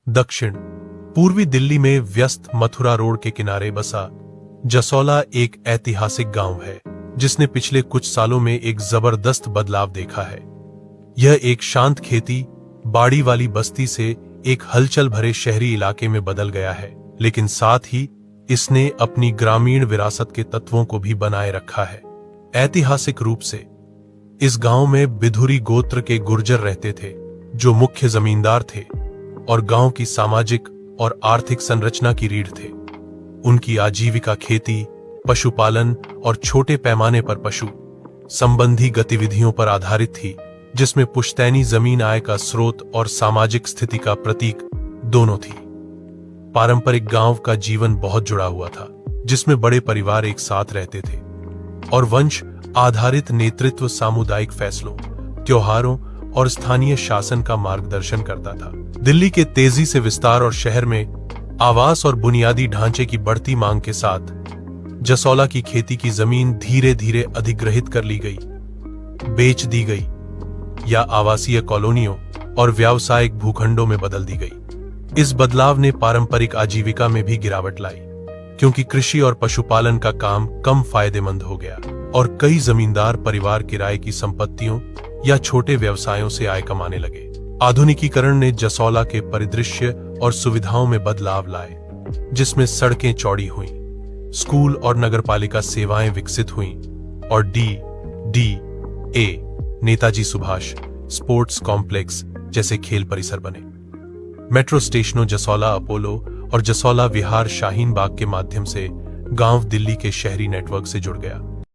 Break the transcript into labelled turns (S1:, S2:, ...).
S1: दक्षिण पूर्वी दिल्ली में व्यस्त मथुरा रोड के किनारे बसा जसोला एक ऐतिहासिक गांव है जिसने पिछले कुछ सालों में एक जबरदस्त बदलाव देखा है। यह एक शांत खेती बाड़ी वाली बस्ती से एक हलचल भरे शहरी इलाके में बदल गया है, लेकिन साथ ही इसने अपनी ग्रामीण विरासत के तत्वों को भी बनाए रखा है। ऐतिहासिक रूप से इस गांव में बिधुरी गोत्र के गुर्जर रहते थे जो मुख्य जमींदार थे और गांव की सामाजिक और आर्थिक संरचना की रीढ़ थे। उनकी आजीविका खेती, पशुपालन और छोटे पैमाने पर पशु संबंधी गतिविधियों पर आधारित थी, जिसमें पुश्तैनी जमीन आय का स्रोत और सामाजिक स्थिति का प्रतीक दोनों थी। पारंपरिक गांव का जीवन बहुत जुड़ा हुआ था, जिसमें बड़े परिवार एक साथ रहते थे और वंश आधारित नेतृत्व सामुदायिक फैसलों, त्योहारों और स्थानीय शासन का मार्गदर्शन करता था। दिल्ली के तेजी से विस्तार और शहर में आवास और बुनियादी ढांचे की बढ़ती मांग के साथ जसोला की खेती की जमीन धीरे धीरे अधिग्रहित कर ली गई, बेच दी गई या आवासीय कॉलोनियों और व्यावसायिक भूखंडों में बदल दी गई। इस बदलाव ने पारंपरिक आजीविका में भी गिरावट लाई, क्योंकि कृषि और पशुपालन का काम कम फायदेमंद हो गया और कई जमींदार परिवार किराए की संपत्तियों या छोटे व्यवसायों से आय कमाने लगे। आधुनिकीकरण ने जसोला के परिदृश्य और सुविधाओं में बदलाव लाए, जिसमें सड़कें चौड़ी हुईं, स्कूल और नगरपालिका सेवाएं विकसित हुईं और DDA Netaji Subhash sports complex जैसे खेल परिसर बने। मेट्रो स्टेशनों जसोला अपोलो और जसोला विहार शाहीन बाग के माध्यम से गांव दिल्ली के शहरी नेटवर्क से जुड़ गया।